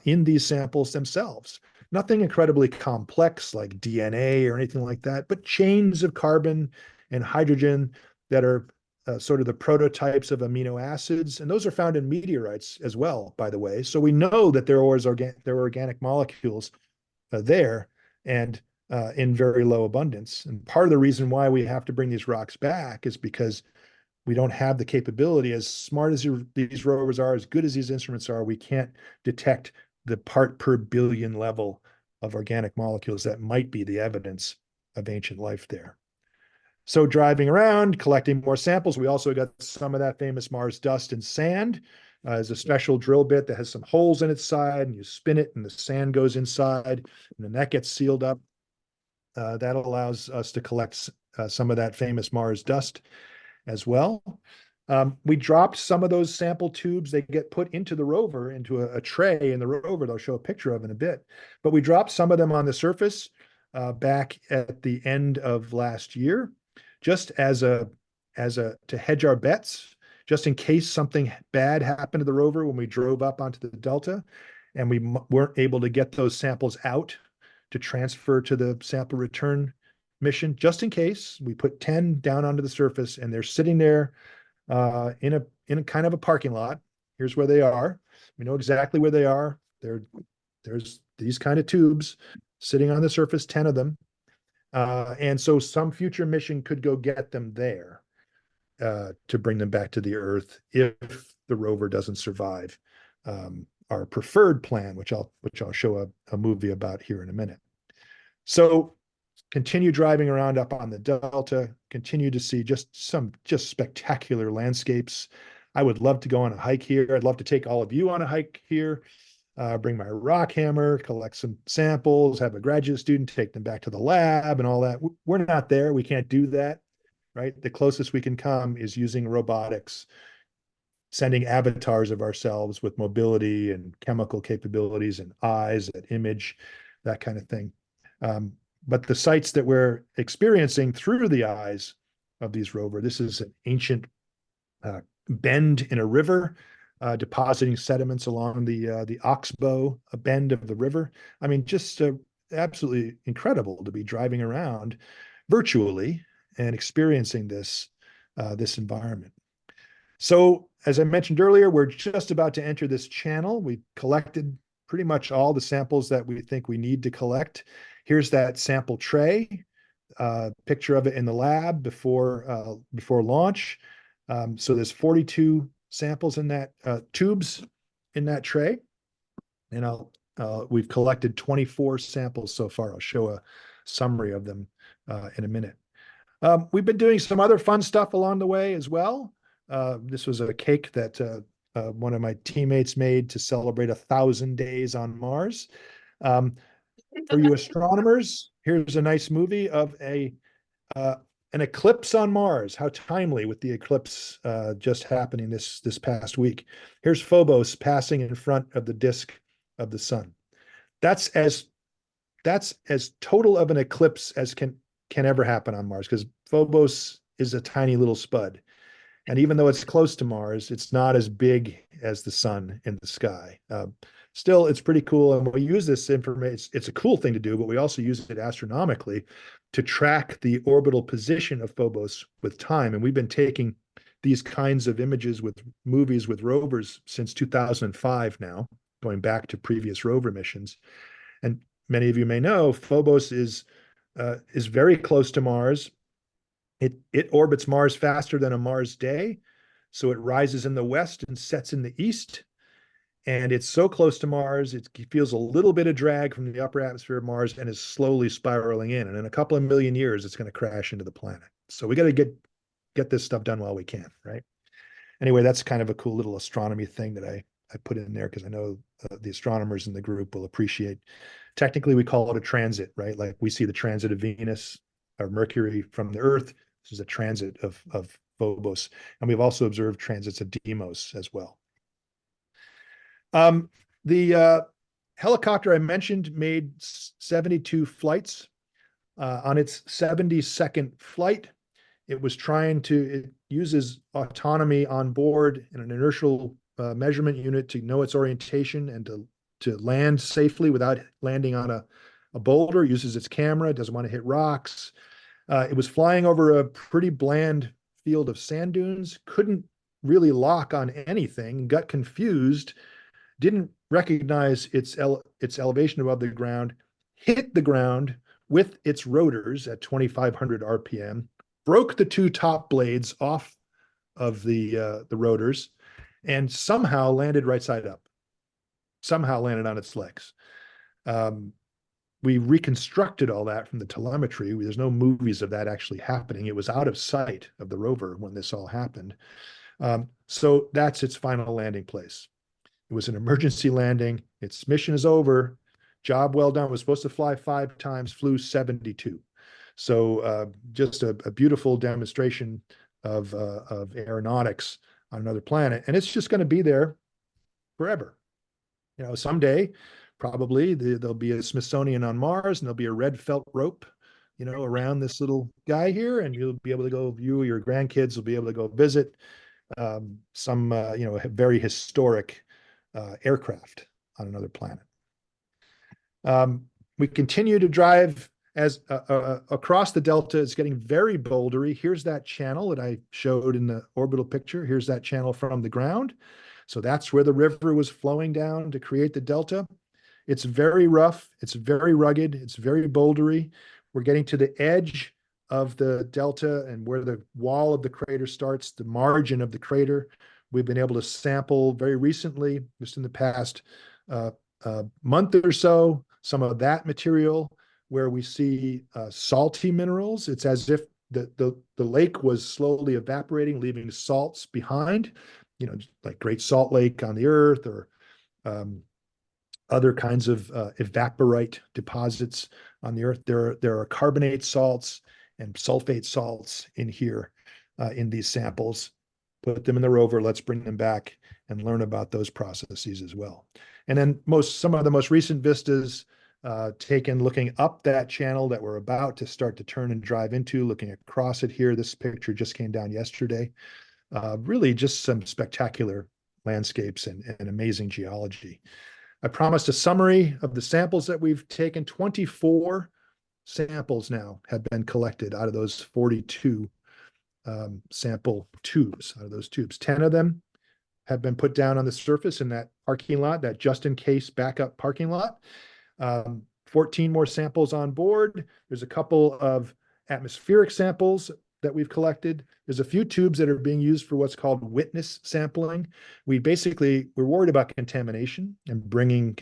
in these samples themselves. Nothing incredibly complex like DNA or anything like that, but chains of carbon and hydrogen that are sort of the prototypes of amino acids. And those are found in meteorites as well, by the way. So we know that there were organic molecules there. And in very low abundance. And part of the reason why we have to bring these rocks back is because we don't have the capability, as smart as these rovers are, as good as these instruments are, we can't detect the part per billion level of organic molecules that might be the evidence of ancient life there. So driving around, collecting more samples, we also got some of that famous Mars dust and sand. There's a special drill bit that has some holes in its side, and you spin it and the sand goes inside, and then that gets sealed up. That allows us to collect some of that famous Mars dust as well. We dropped some of those sample tubes. They get put into the rover, into a tray in the rover. They'll show a picture of in a bit. But we dropped some of them on the surface back at the end of last year, just as a to hedge our bets, just in case something bad happened to the rover when we drove up onto the delta, and we weren't able to get those samples out to transfer to the sample return mission. Just in case, we put 10 down onto the surface, and they're sitting there in a kind of a parking lot. Here's where they are. We know exactly where they are. There's these kind of tubes sitting on the surface, 10 of them. And so some future mission could go get them there to bring them back to the Earth if the rover doesn't survive our preferred plan, which I'll show a movie about here in a minute. So continue driving around up on the delta, continue to see just spectacular landscapes. I would love to go on a hike here. I'd love to take all of you on a hike here, bring my rock hammer, collect some samples, have a graduate student take them back to the lab and all that. We're not there. We can't do that, right? The closest we can come is using robotics, sending avatars of ourselves with mobility and chemical capabilities and eyes that image, that kind of thing. But the sites that we're experiencing through the eyes of these rover, this is an ancient bend in a river, depositing sediments along the oxbow bend of the river. I mean, just absolutely incredible to be driving around virtually and experiencing this environment. So, as I mentioned earlier, we're just about to enter this channel. We collected pretty much all the samples that we think we need to collect. Here's that sample tray, picture of it in the lab before launch. So there's 42 samples in that tubes in that tray, and we've collected 24 samples so far. I'll show a summary of them in a minute. We've been doing some other fun stuff along the way as well. This was a cake that one of my teammates made to celebrate 1,000 days on Mars. For you astronomers, here's a nice movie of an eclipse on Mars. How timely with the eclipse just happening this past week. Here's Phobos passing in front of the disk of the sun. That's as total of an eclipse as can ever happen on Mars, because Phobos is a tiny little spud. And even though it's close to Mars, it's not as big as the sun in the sky. Still, it's pretty cool. And we use this information. It's a cool thing to do, but we also use it astronomically to track the orbital position of Phobos with time. And we've been taking these kinds of images with movies with rovers since 2005 now, going back to previous rover missions. And many of you may know Phobos is very close to Mars. It orbits Mars faster than a Mars day. So it rises in the west and sets in the east. And it's so close to Mars, it feels a little bit of drag from the upper atmosphere of Mars and is slowly spiraling in. And in a couple of million years, it's going to crash into the planet. So we got to get this stuff done while we can, right? Anyway, that's kind of a cool little astronomy thing that I put in there because I know the astronomers in the group will appreciate. Technically, we call it a transit, right? Like we see the transit of Venus or Mercury from the Earth. This is a transit of Phobos. And we've also observed transits of Deimos as well. The helicopter I mentioned made 72 flights. On its 72nd flight, it uses autonomy on board in an inertial measurement unit to know its orientation and to land safely without landing on a boulder. It uses its camera, it doesn't want to hit rocks. It was flying over a pretty bland field of sand dunes, couldn't really lock on anything, got confused, didn't recognize its elevation above the ground, hit the ground with its rotors at 2,500 RPM, broke the two top blades off of the rotors, and somehow landed right side up. Somehow landed on its legs. We reconstructed all that from the telemetry. There's no movies of that actually happening. It was out of sight of the rover when this all happened. So that's its final landing place. It was an emergency landing. Its mission is over. Job well done. It was supposed to fly 5 times, flew 72. So just a beautiful demonstration of aeronautics on another planet. And it's just going to be there forever. You know, someday, probably there'll be a Smithsonian on Mars, and there'll be a red felt rope, you know, around this little guy here, and you'll be able to go, you or your grandkids will be able to go visit some, you know, very historic aircraft on another planet. We continue to drive as across the delta. It's getting very bouldery. Here's that channel that I showed in the orbital picture. Here's that channel from the ground. So that's where the river was flowing down to create the delta. It's very rough. It's very rugged. It's very bouldery. We're getting to the edge of the delta and where the wall of the crater starts, the margin of the crater. We've been able to sample very recently, just in the past month or so, some of that material where we see salty minerals. It's as if the lake was slowly evaporating, leaving salts behind, you know, like Great Salt Lake on the Earth, or other kinds of evaporite deposits on the Earth. There are carbonate salts and sulfate salts in here in these samples. Put them in the rover. Let's bring them back and learn about those processes as well. And then some of the most recent vistas taken looking up that channel that we're about to start to turn and drive into, looking across it here. This picture just came down yesterday. Really just some spectacular landscapes and amazing geology. I promised a summary of the samples that we've taken. 24 samples now have been collected out of those 42 sample tubes. Out of those tubes, 10 of them have been put down on the surface in that parking lot, that just in case backup parking lot. 14 more samples on board. There's a couple of atmospheric samples that we've collected. There's a few tubes that are being used for what's called witness sampling. We're worried about contamination and bringing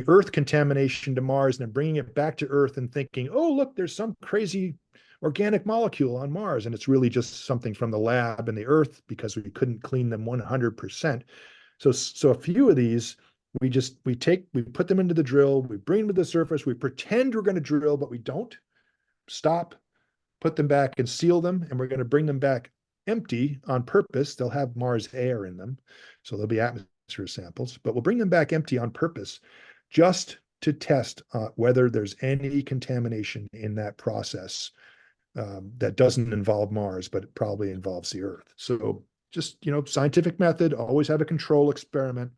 Earth contamination to Mars and then bringing it back to Earth and thinking, oh, look, there's some crazy organic molecule on Mars. And it's really just something from the lab and the Earth because we couldn't clean them 100%. So a few of these, we put them into the drill, we bring them to the surface, we pretend we're going to drill, but we don't. Stop, put them back and seal them, and we're going to bring them back empty on purpose. They'll have Mars air in them, so they'll be atmosphere samples, but we'll bring them back empty on purpose just to test whether there's any contamination in that process that doesn't involve Mars, but it probably involves the Earth. So just, you know, scientific method, always have a control experiment.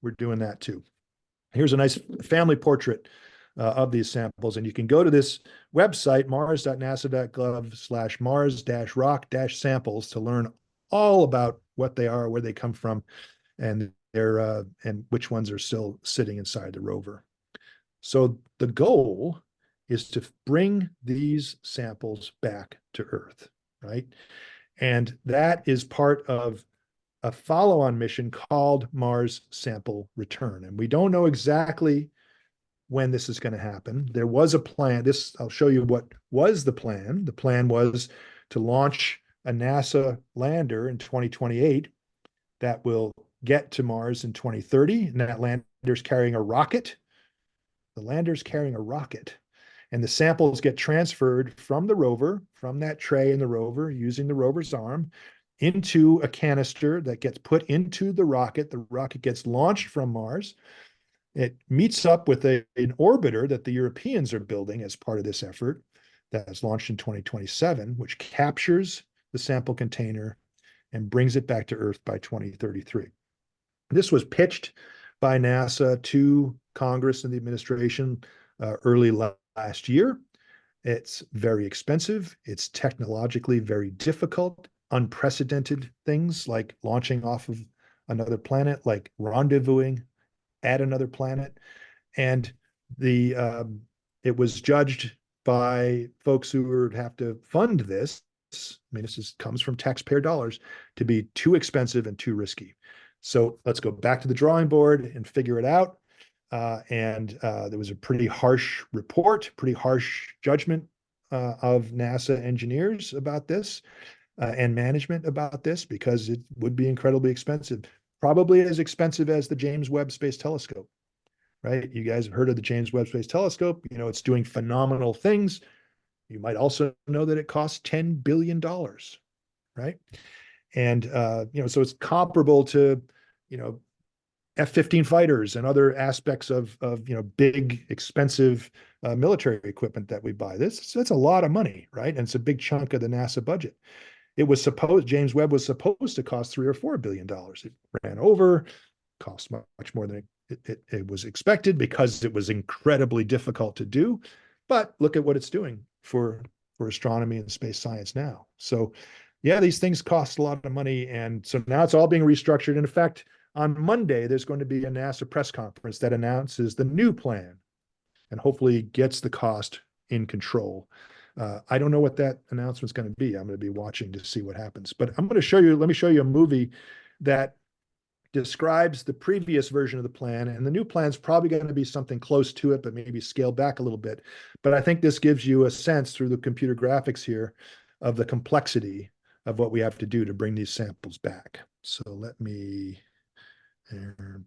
We're doing that too. Here's a nice family portrait of these samples. And you can go to this website, mars.nasa.gov/mars-rock-samples, to learn all about what they are, where they come from, and and which ones are still sitting inside the rover. So the goal is to bring these samples back to Earth, right? And that is part of a follow-on mission called Mars Sample Return. And we don't know exactly when this is going to happen. There was a plan. I'll show you what was the plan. The plan was to launch a NASA lander in 2028 that will get to Mars in 2030. And that lander's carrying a rocket. The lander's carrying a rocket. And the samples get transferred from the rover, from that tray in the rover, using the rover's arm, into a canister that gets put into the rocket. The rocket gets launched from Mars. It meets up with an orbiter that the Europeans are building as part of this effort that is launched in 2027, which captures the sample container and brings it back to Earth by 2033. This was pitched by NASA to Congress and the administration early last year. It's very expensive. It's technologically very difficult. Unprecedented things like launching off of another planet, like rendezvousing at another planet. And the It was judged by folks who would have to fund this. I mean, comes from taxpayer dollars, to be too expensive and too risky. So let's go back to the drawing board and figure it out. There was a pretty harsh report, pretty harsh judgment of NASA engineers about this and management about this, because it would be incredibly expensive, probably as expensive as the James Webb Space Telescope, right? You guys have heard of the James Webb Space Telescope. You know, it's doing phenomenal things. You might also know that it costs $10 billion, right? And, you know, so it's comparable to, you know, F-15 fighters and other aspects of you know, big, expensive military equipment that we buy. That's a lot of money, right? And it's a big chunk of the NASA budget. It was supposed, James Webb was supposed to cost $3 or $4 billion. It ran over, cost much more than it was expected, because it was incredibly difficult to do. But look at what it's doing for astronomy and space science now. So yeah, these things cost a lot of money. And so now it's all being restructured. And in fact, on Monday, there's going to be a NASA press conference that announces the new plan and hopefully gets the cost in control. I don't know what that announcement's going to be. I'm going to be watching to see what happens. But I'm going to show you, let me show you a movie that describes the previous version of the plan. And the new plan's probably going to be something close to it, but maybe scaled back a little bit. But I think this gives you a sense through the computer graphics here of the complexity of what we have to do to bring these samples back. So let me, here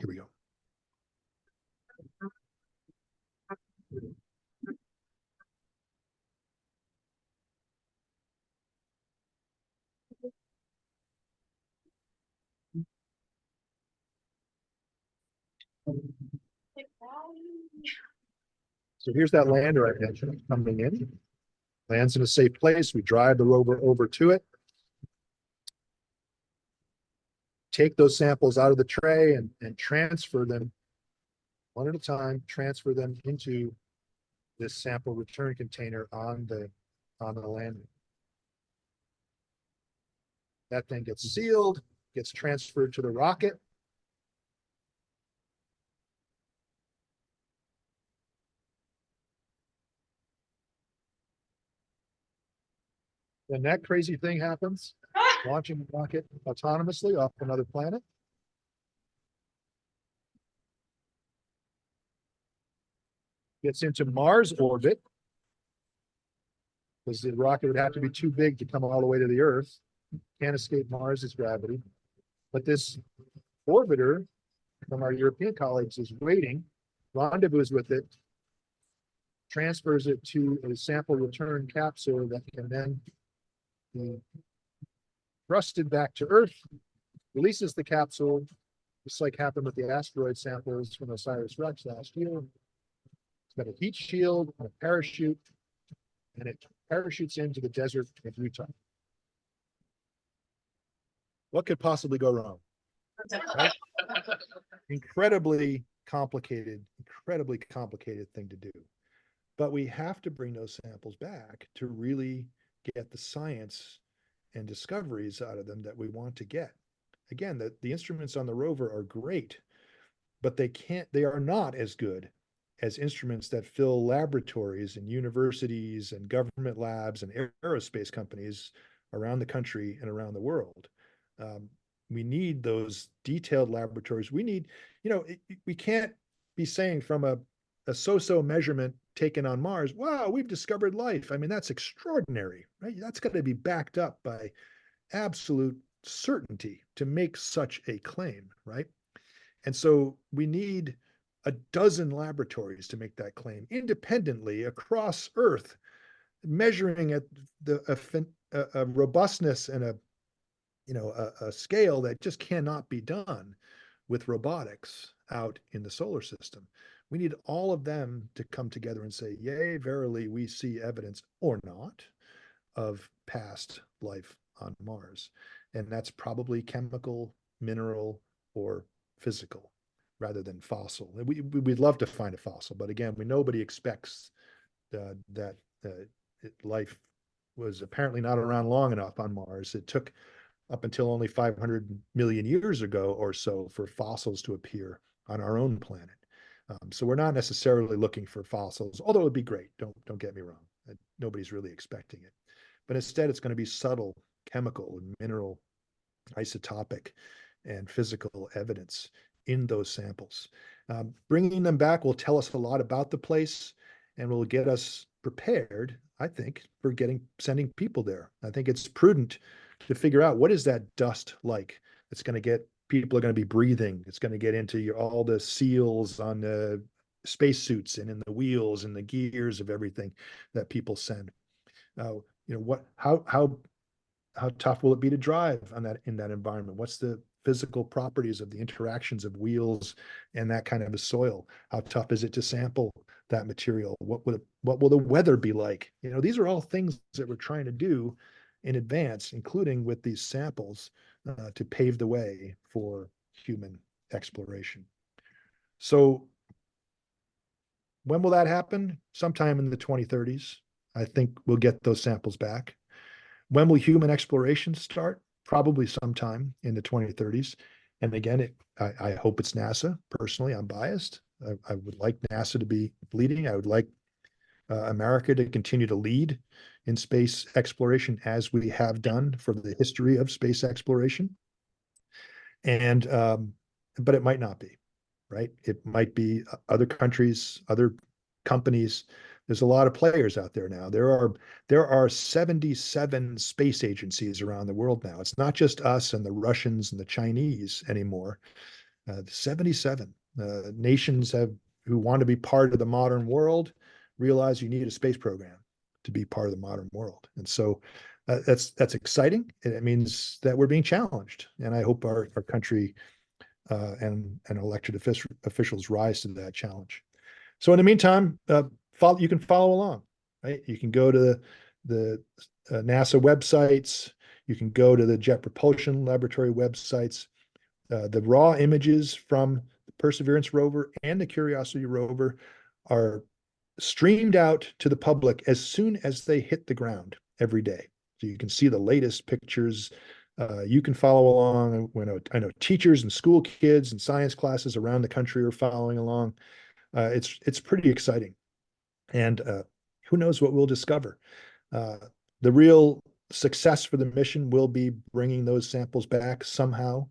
we go. So here's that lander I mentioned coming in. Lands in a safe place. We drive the rover over to it. Take those samples out of the tray and transfer them one at a time, transfer them into this sample return container on the lander. That thing gets sealed, gets transferred to the rocket. Then that crazy thing happens, launching the rocket autonomously off another planet. Gets into Mars orbit, because the rocket would have to be too big to come all the way to the Earth. Can't escape Mars's gravity. But this orbiter from our European colleagues is waiting, rendezvous with it, transfers it to a sample return capsule that can then be thrusted back to Earth, releases the capsule, just like happened with the asteroid samples from OSIRIS-REx last year. It's got a heat shield and a parachute, and it parachutes into the desert of Utah. What could possibly go wrong? Right? Incredibly complicated thing to do. But we have to bring those samples back to really get the science and discoveries out of them that we want to get. Again, the instruments on the rover are great, but they are not as good as instruments that fill laboratories and universities and government labs and aerospace companies around the country and around the world. We need those detailed laboratories. We need, you know, we can't be saying from a so-so measurement taken on Mars, wow, we've discovered life. I mean, that's extraordinary, right? That's got to be backed up by absolute certainty to make such a claim, right? And so we need a dozen laboratories to make that claim independently across Earth, measuring at a robustness and a scale that just cannot be done with robotics out in the solar system. We need all of them to come together and say, yea, verily, we see evidence or not of past life on Mars. And that's probably chemical, mineral, or physical rather than fossil. We'd love to find a fossil, but again, nobody expects that life was apparently not around long enough on Mars. It took up until only 500 million years ago or so for fossils to appear on our own planet. So we're not necessarily looking for fossils, although it would be great. Don't get me wrong. Nobody's really expecting it. But instead, it's going to be subtle chemical and mineral, isotopic, and physical evidence in those samples. Bringing them back will tell us a lot about the place and will get us prepared, I think, for sending people there. I think it's prudent to figure out what is that dust like that's going to get people are going to be breathing. It's going to get into all the seals on the spacesuits and in the wheels and the gears of everything that people send. How tough will it be to drive in that environment? What's the physical properties of the interactions of wheels and that kind of a soil? How tough is it to sample that material? What will the weather be like? These are all things that we're trying to do in advance, including with these samples, to pave the way for human exploration. So when will that happen? Sometime in the 2030s. I think we'll get those samples back. When will human exploration start? Probably sometime in the 2030s. And again, I hope it's NASA. Personally, I'm biased. I would like NASA to be leading. I would like America to continue to lead in space exploration as we have done for the history of space exploration. And but it might not be, right? It might be other countries, other companies. There's a lot of players out there now. There are 77 space agencies around the world now. It's not just us and the Russians and the Chinese anymore. 77 nations who want to be part of the modern world realize you need a space program to be part of the modern world. And so that's exciting. It means that we're being challenged. And I hope our country and elected officials rise to that challenge. So in the meantime, you can follow along, right? You can go to the NASA websites. You can go to the Jet Propulsion Laboratory websites. The raw images from the Perseverance rover and the Curiosity rover are streamed out to the public as soon as they hit the ground every day. So you can see the latest pictures. You can follow along. I know teachers and school kids and science classes around the country are following along. It's pretty exciting. And who knows what we'll discover. The real success for the mission will be bringing those samples back somehow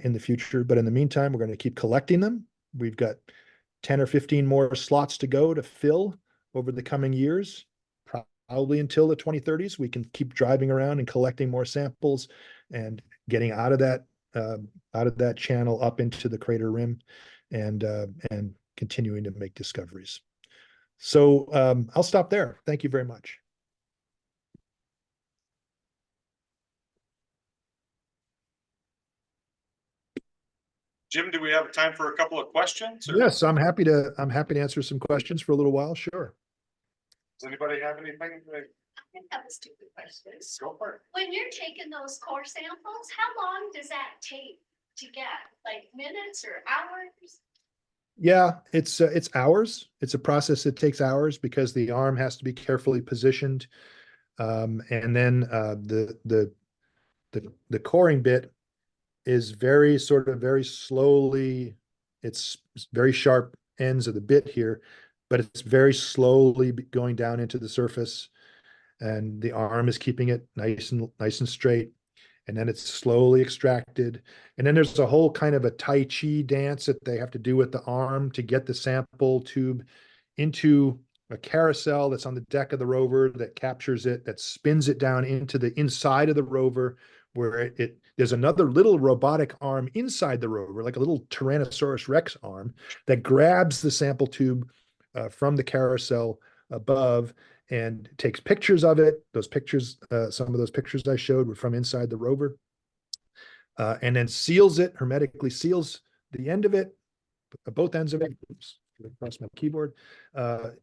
in the future. But in the meantime, we're going to keep collecting them. We've got 10 or 15 more slots to go to fill over the coming years, probably until the 2030s. We can keep driving around and collecting more samples and getting out of that channel up into the crater rim and continuing to make discoveries. So I'll stop there. Thank you very much. Jim, do we have time for a couple of questions? Or Yes, I'm happy to answer some questions for a little while. Sure. does anybody have anything? I think that was two good questions. Go for it. When you're taking those core samples, how long does that take to get? Like minutes or hours? Yeah, it's hours. It's a process that takes hours because the arm has to be carefully positioned, and then the coring bit is very slowly. It's very sharp ends of the bit here, but it's very slowly going down into the surface, and the arm is keeping it nice and straight. And then it's slowly extracted. And then there's a whole kind of a Tai Chi dance that they have to do with the arm to get the sample tube into a carousel that's on the deck of the rover that captures it, that spins it down into the inside of the rover, where there's another little robotic arm inside the rover, like a little Tyrannosaurus Rex arm, that grabs the sample tube from the carousel above and takes pictures of it. Those pictures, some of those pictures I showed were from inside the rover, and then seals it, hermetically seals the end of it, both ends of it, oops, across my keyboard,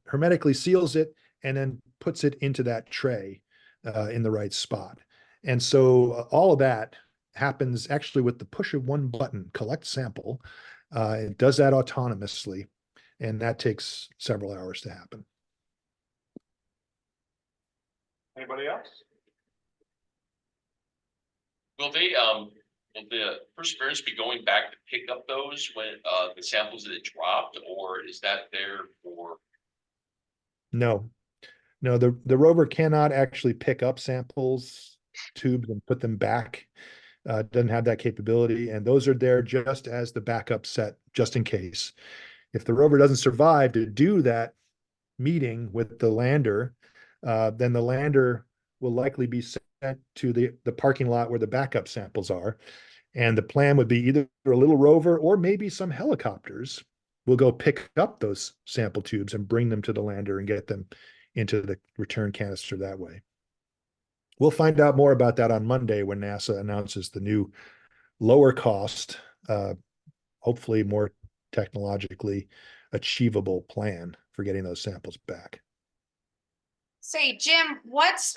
hermetically seals it, and then puts it into that tray in the right spot. And so all of that happens actually with the push of one button, collect sample. It does that autonomously, and that takes several hours to happen. Anybody else? Will they Will the Perseverance be going back to pick up those when the samples that it dropped, or is that there for? No, no, the rover cannot actually pick up samples, tubes, and put them back. Doesn't have that capability, and those are there just as the backup set, just in case. If the rover doesn't survive to do that meeting with the lander, then the lander will likely be sent to the parking lot where the backup samples are. And the plan would be either a little rover or maybe some helicopters will go pick up those sample tubes and bring them to the lander and get them into the return canister that way. We'll find out more about that on Monday when NASA announces the new lower cost, hopefully more technologically achievable plan for getting those samples back. Say, Jim, what's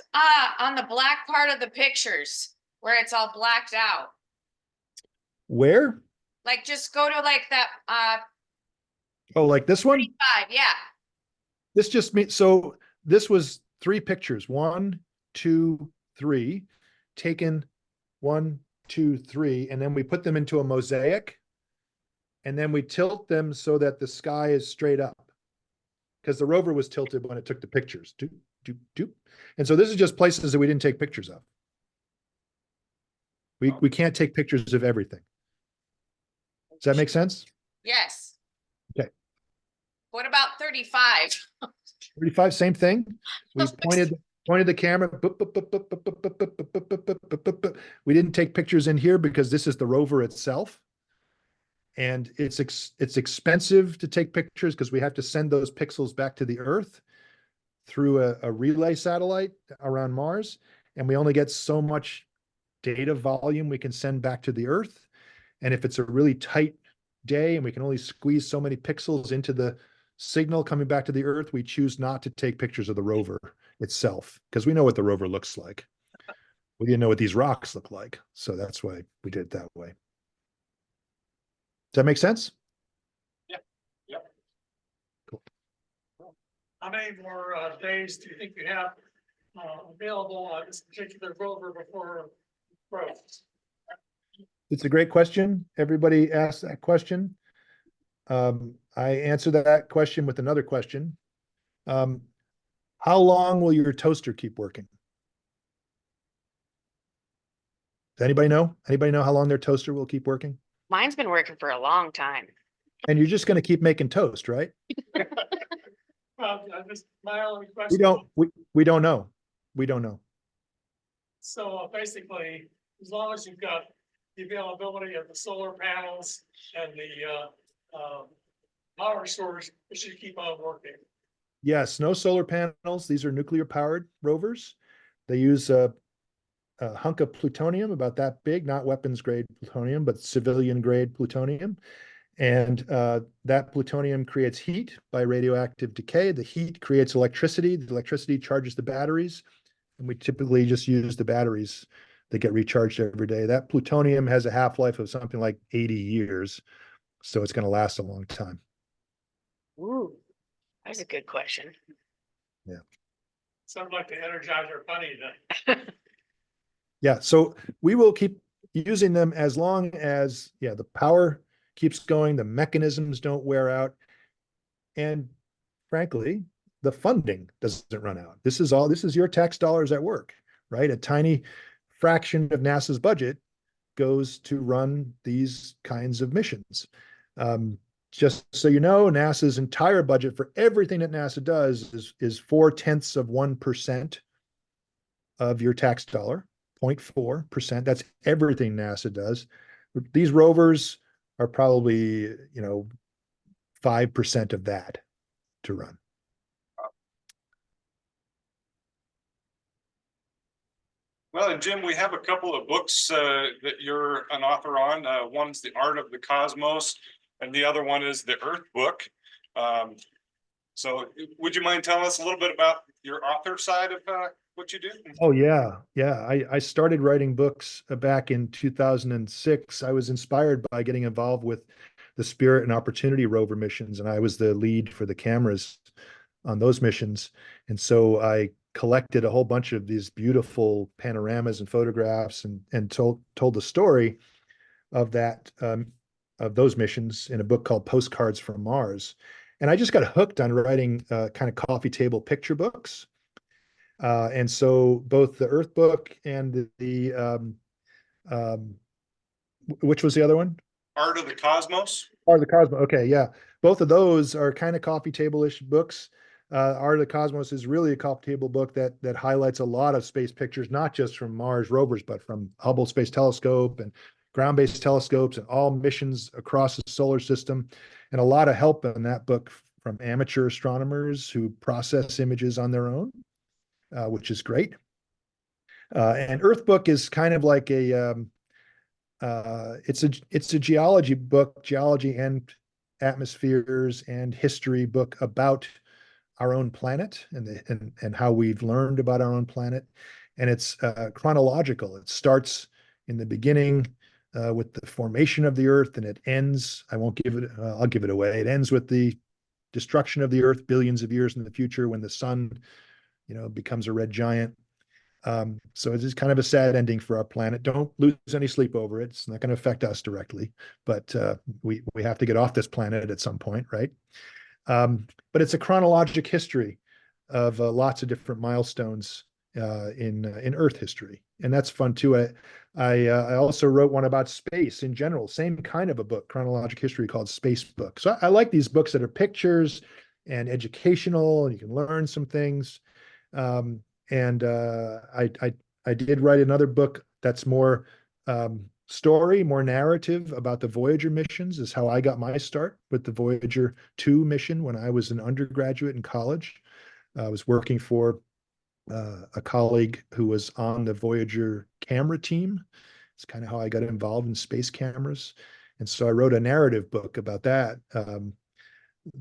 on the black part of the pictures where it's all blacked out? Where? Like, just go to like that Oh, like this one? 35, yeah. This just means, so this was 3 pictures, 1, 2, 3, taken 1, 2, 3, and then we put them into a mosaic, and then we tilt them so that the sky is straight up, because the rover was tilted when it took the pictures. Doop, doop, doop. And so this is just places that we didn't take pictures of. We can't take pictures of everything. Does that make sense? Yes. Okay. What about 35? 35, same thing. We pointed the camera. Boop, boop, boop, boop, boop, boop, boop, boop, boop, boop, boop, boop, boop, boop. We didn't take pictures in here because this is the rover itself. And it's expensive to take pictures because we have to send those pixels back to the Earth through a relay satellite around Mars. And we only get so much data volume we can send back to the Earth. And if it's a really tight day and we can only squeeze so many pixels into the signal coming back to the Earth, we choose not to take pictures of the rover itself because we know what the rover looks like. We didn't know what these rocks look like. So that's why we did it that way. Does that make sense? Yep. Cool. How many more days do you think you have available on this particular rover before growth? It's a great question. Everybody asks that question. I answer that question with another question. How long will your toaster keep working? Does anybody know? Anybody know how long their toaster will keep working? Mine's been working for a long time. And you're just going to keep making toast, right? Well, my only We question. don't. We don't know. We don't know. So basically, as long as you've got the availability of the solar panels and the power source, it should keep on working. Yes, no solar panels. These are nuclear powered rovers. They use a hunk of plutonium about that big, not weapons grade plutonium, but civilian grade plutonium. And that plutonium creates heat by radioactive decay. The heat creates electricity. The electricity charges the batteries. And we typically just use the batteries that get recharged every day. That plutonium has a half-life of something like 80 years. So it's going to last a long time. Ooh, that's a good question. Yeah. Sounds like the Energizer Bunny then. Yeah. So we will keep using them as long as, yeah, the power keeps going, the mechanisms don't wear out. And frankly, the funding doesn't run out. This is your tax dollars at work, right? A tiny fraction of NASA's budget goes to run these kinds of missions. Just so you know, NASA's entire budget for everything that NASA does is 0.4% of your tax dollar, 0.4%. That's everything NASA does. These rovers are probably, 5% of that to run. Well, and Jim, we have a couple of books that you're an author on. One's The Art of the Cosmos, and the other one is The Earth Book. So would you mind telling us a little bit about your author side of what you do? Oh, yeah. Yeah. I started writing books back in 2006. I was inspired by getting involved with the Spirit and Opportunity rover missions, and I was the lead for the cameras on those missions. And so I collected a whole bunch of these beautiful panoramas and photographs and told the story. of those missions in a book called Postcards from Mars. And I just got hooked on writing kind of coffee table picture books. And so both the Earth book and which was the other one? Art of the Cosmos. Art of the Cosmos. Okay, yeah. Both of those are kind of coffee table-ish books. Art of the Cosmos is really a coffee table book that highlights a lot of space pictures, not just from Mars rovers, but from Hubble Space Telescope and ground-based telescopes and all missions across the solar system. And a lot of help in that book from amateur astronomers who process images on their own, which is great. And Earth book is kind of like it's a geology book, geology and atmospheres and history book about our own planet and how we've learned about our own planet. And it's chronological. It starts in the beginning with the formation of the Earth, and it ends. I'll give it away. It ends with the destruction of the Earth billions of years in the future when the sun, becomes a red giant. So it is kind of a sad ending for our planet. Don't lose any sleep over it. It's not going to affect us directly, but we have to get off this planet at some point, right? But it's a chronologic history of lots of different milestones in Earth history, and that's fun too. I also wrote one about space in general, same kind of a book, chronologic history, called Space Book. So I like these books that are pictures and educational, and you can learn some things. And I did write another book that's more story, more narrative about the Voyager missions, is how I got my start with the Voyager 2 mission when I was an undergraduate in college. I was working for a colleague who was on the Voyager camera team. It's kind of how I got involved in space cameras. And so I wrote a narrative book about that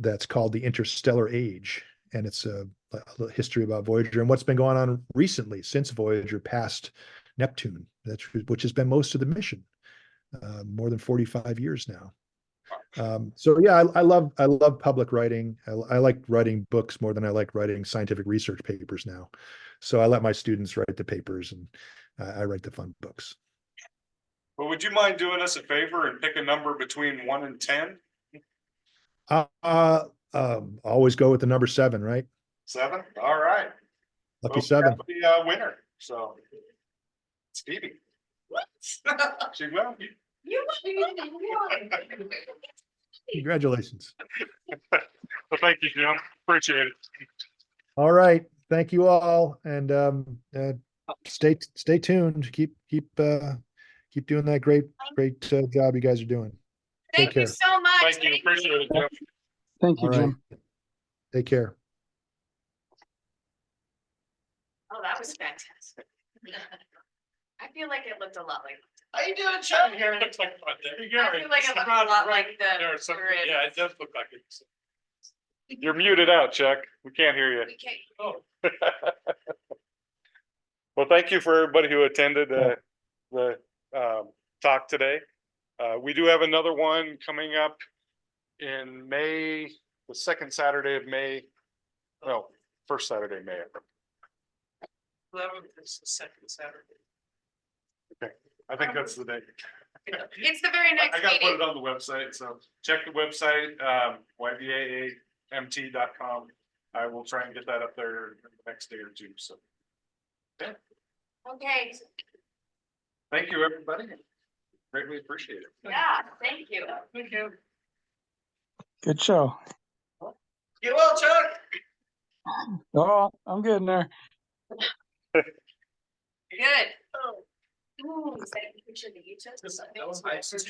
that's called The Interstellar Age. And it's a history about Voyager and what's been going on recently since Voyager passed Neptune, which has been most of the mission, more than 45 years now. So yeah, I love public writing. I like writing books more than I like writing scientific research papers now. So I let my students write the papers, and I write the fun books. Well, would you mind doing us a favor and pick a number between 1 and 10? Always go with the number 7, right? 7? All right. Lucky Well, 7. we have the winner. So Stevie. What? She will. You won. Congratulations. Well, thank you, Jim. Appreciate it. All right. Thank you all. And stay tuned. Keep doing that great job you guys are doing. Thank you so much. Thank you. Appreciate it, Jim. Thank you, All right. Jim. Take care. Oh, that was fantastic. I feel like it looked a lot like. How you doing, Chuck? Here looks like fun. There you go. I feel like it looked a lot like the. There's some, grid. yeah, it does look like it. You're muted out, Chuck. We can't hear you. We can't. Oh. Well, thank you for everybody who attended the talk today. We do have another one coming up in May, the second Saturday of May. No, first Saturday of May. 11th is the second Saturday. Okay, I think that's the day. It's the very next I gotta put meeting. it on the website, so check the website, YVAA-MT.com. I will try and get that up there in the next day or two, so. Yeah, Okay, thank you, everybody. Greatly appreciate it. yeah, thank you. Thank you. Good show. Get well, Chuck. Oh, I'm getting there. Good. Ooh, is that a picture that you took? That was my sister.